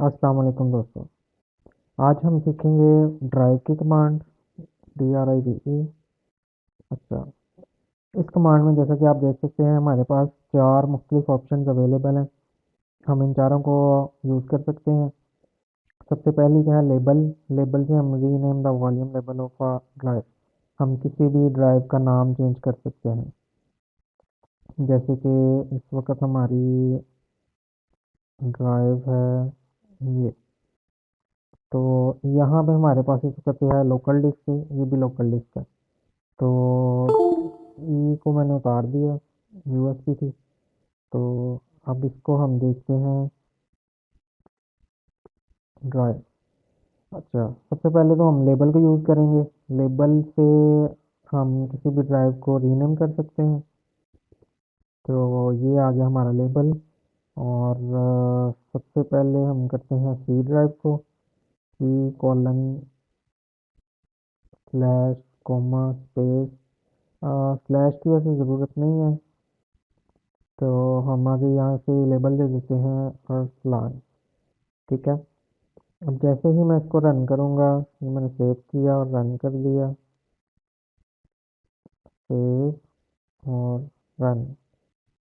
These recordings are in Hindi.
अस्सलाम वालेकुम दोस्तों। आज हम सीखेंगे ड्राइव की कमांड। DRIVE। अच्छा, इस कमांड में जैसा कि आप देख सकते हैं हमारे पास चार मुख्तलिफ ऑप्शन अवेलेबल हैं। हम इन चारों को यूज़ कर सकते हैं। सबसे पहली क्या है, लेबल। लेबल से हम rename the volume level of a drive. हम किसी भी ड्राइव का नाम चेंज कर सकते हैं। जैसे कि इस वक्त हमारी ड्राइव है ये, तो यहाँ पे हमारे पास इस वक्त है लोकल डिस्क, ये भी लोकल डिस्क है। तो ई को मैंने उतार दिया, यूएसबी थी। तो अब इसको हम देखते हैं ड्राइव। अच्छा, सबसे पहले तो हम लेबल को यूज़ करेंगे। लेबल से हम किसी भी ड्राइव को रीनेम कर सकते हैं। तो ये आ गया हमारा लेबल। और सबसे पहले हम करते हैं सी ड्राइव को। C colon slash comma space. Slash की वैसे ज़रूरत नहीं है, तो हम आगे यहाँ से लेबल दे देते हैं अरसलान। ठीक है। अब जैसे ही मैं इसको रन करूँगा, ये मैंने सेव किया और रन कर दिया। सेव और रन।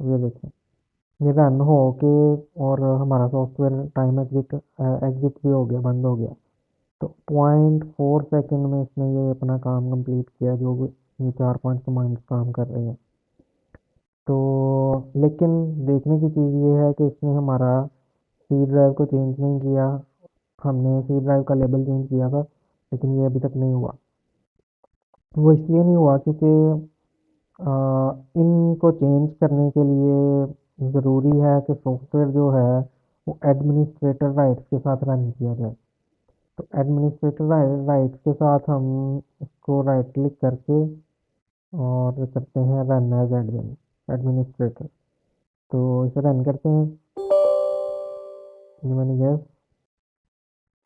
अब ये देखें, ये रन हो के और हमारा सॉफ्टवेयर टाइम एग्जिट एग्जिट भी हो गया, बंद हो गया। तो 0.4 सेकंड में इसने ये अपना काम कंप्लीट किया, जो भी ये चार पांच कमांड्स काम कर रही हैं। तो लेकिन देखने की चीज़ ये है कि इसने हमारा सी ड्राइव को चेंज नहीं किया। हमने सी ड्राइव का लेबल चेंज किया था, लेकिन ये अभी तक नहीं हुआ। वो इसलिए नहीं हुआ क्योंकि इनको चेंज करने के लिए ज़रूरी है कि सॉफ्टवेयर जो है वो एडमिनिस्ट्रेटर राइट्स के साथ रन किया जाए। तो एडमिनिस्ट्रेटर राइट्स के साथ हम इसको राइट क्लिक करके और करते हैं रन एज एडमिनिस्ट्रेटर। तो इसे रन करते हैं। ये मैंने यस।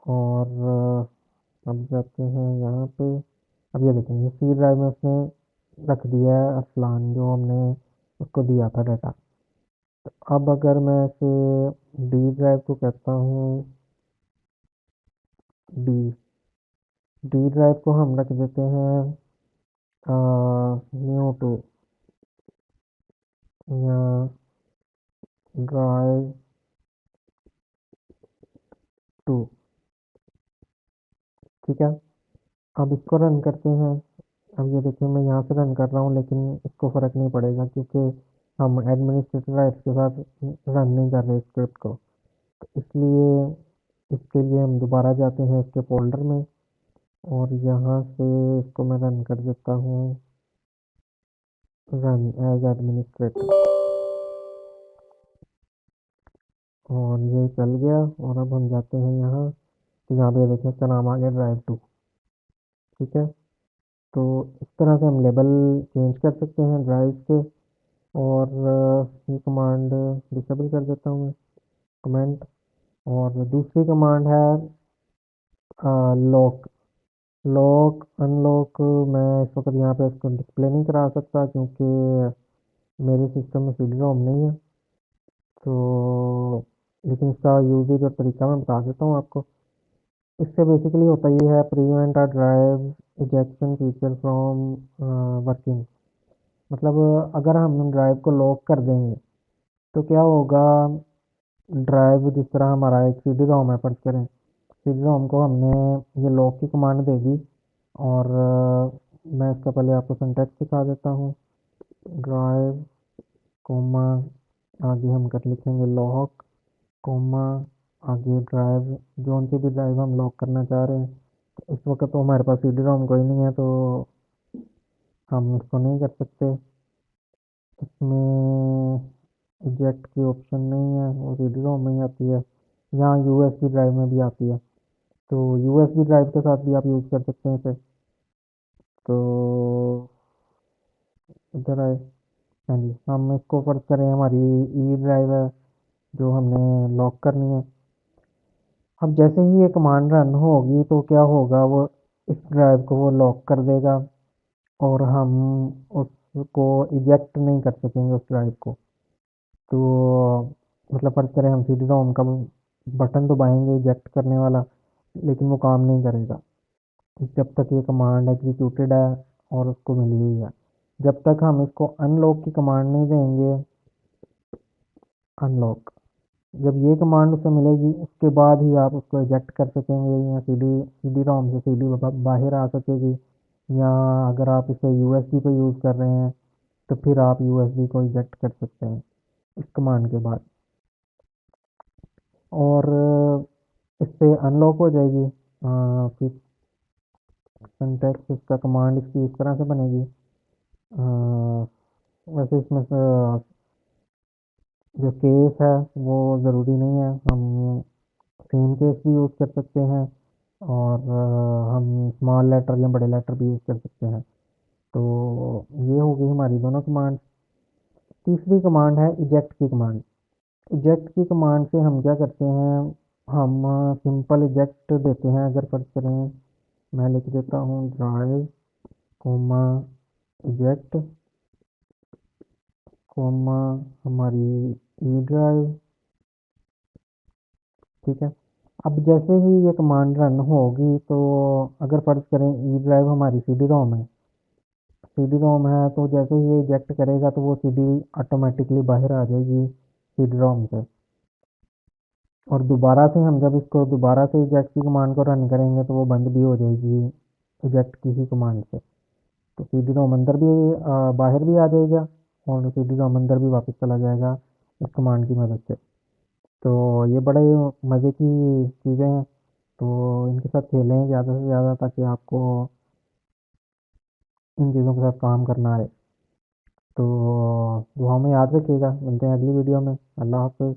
और अब जाते हैं यहाँ पे। अब ये देखेंगे सी ड्राइव में उसने रख दिया है अरसलान, जो हमने उसको दिया था डाटा। अब अगर मैं इसे डी ड्राइव को कहता हूँ, डी डी ड्राइव को हम रख देते हैं न्यू टू, या ड्राइव टू। ठीक है। अब इसको रन करते हैं। अब ये देखिए मैं यहाँ से रन कर रहा हूँ, लेकिन इसको फ़र्क नहीं पड़ेगा क्योंकि हम एडमिनिस्ट्रेटर राइट्स के साथ रन नहीं कर रहे स्क्रिप्ट को। तो इसलिए इसके लिए हम दोबारा जाते हैं इसके फोल्डर में, और यहाँ से इसको मैं रन कर देता हूँ, रन एज एडमिनिस्ट्रेटर। और ये चल गया। और अब हम जाते हैं यहाँ, तो यहाँ पे देखिए इसका नाम आ गया ड्राइव टू। ठीक है। तो इस तरह से हम लेबल चेंज कर सकते हैं ड्राइव के। और ये कमांड डिसेबल कर देता हूँ मैं, कमेंट। और दूसरी कमांड है लॉक। लॉक अनलॉक मैं इस वक्त यहाँ पे इसको डिस्प्ले नहीं करा सकता क्योंकि मेरे सिस्टम में सीडी रोम नहीं है। तो लेकिन इसका यूजेज और तरीका मैं बता देता हूँ आपको। इससे बेसिकली होता ये है, prevent a drive ejection feature from working. मतलब अगर हम ड्राइव को लॉक कर देंगे तो क्या होगा, ड्राइव जिस तरह हमारा एक सीडी रोम है, फर्ज करें सीडी रोम को हमने ये लॉक की कमांड दे दी। और मैं इसका पहले आपको सिंटैक्स दिखा देता हूँ। ड्राइव कोमा आगे हम कर लिखेंगे लॉक, कोमा आगे ड्राइव, जो सी भी ड्राइव हम लॉक करना चाह रहे हैं। तो इस वक्त तो हमारे पास सीडी रोम कोई नहीं है, तो हम इसको नहीं कर सकते। इसमें इजेक्ट की ऑप्शन नहीं है, वो सीडी रोम में ही आती है। यहाँ यूएसबी ड्राइव में भी आती है, तो यूएसबी ड्राइव के साथ भी आप यूज़ कर सकते हैं इसे। तो इधर आए। हाँ जी, हम इसको फर्ज करें हमारी ई ड्राइव है जो हमने लॉक करनी है। अब जैसे ही ये कमांड रन होगी तो क्या होगा, वो इस ड्राइव को वो लॉक कर देगा और हम उसको इजेक्ट नहीं कर सकेंगे उस ड्राइव को। तो मतलब फर्ज करें हम सीडी रोम का बटन दबाएंगे इजेक्ट करने वाला, लेकिन वो काम नहीं करेगा जब तक ये कमांड एग्जीक्यूटेड है और उसको मिली हुई है। जब तक हम इसको अनलॉक की कमांड नहीं देंगे, अनलॉक, जब ये कमांड उसे मिलेगी उसके बाद ही आप उसको इजेक्ट कर सकेंगे, या सीडी रोम से सीडी बाहर आ सकेगी। या अगर आप इसे यूएसबी पे यूज़ कर रहे हैं तो फिर आप यूएसबी को इजेक्ट कर सकते हैं इस कमांड के बाद। और इससे अनलॉक हो जाएगी। फिर सिंटैक्स इसका कमांड इसकी इस तरह से बनेगी। वैसे इसमें से जो केस है वो ज़रूरी नहीं है, हम सेम केस भी यूज़ कर सकते हैं, और हम स्मॉल लेटर या बड़े लेटर भी यूज़ कर सकते हैं। तो ये हो गई हमारी दोनों कमांड। तीसरी कमांड है इजेक्ट की कमांड। इजेक्ट की कमांड से हम क्या करते हैं, हम सिंपल इजेक्ट देते हैं। अगर फर्ज करें मैं लिख देता हूँ ड्राइव कोमा इजेक्ट कोमा हमारी ई ड्राइव, ठीक है। अब जैसे ही ये कमांड रन होगी तो अगर फर्ज करें ई ड्राइव हमारी सी डी रोम है, सीडी रोम है, तो जैसे ही ये इजेक्ट करेगा तो वो सीडी ऑटोमेटिकली बाहर आ जाएगी सीडी रोम से। और दोबारा से हम जब इसको दोबारा से इजेक्ट की कमांड को रन करेंगे तो वो बंद भी हो जाएगी इजेक्ट की ही कमांड से। तो सीडी रोम अंदर भी बाहर भी आ जाएगा, और सीडी रोम अंदर भी वापस चला जाएगा इस कमांड की मदद से। तो ये बड़े मज़े की चीज़ें हैं, तो इनके साथ खेलें ज़्यादा से ज़्यादा ताकि आपको इन चीज़ों के साथ काम करना आए। तो दुआ में याद रखिएगा, मिलते हैं अगली वीडियो में। अल्लाह हाफ़िज़।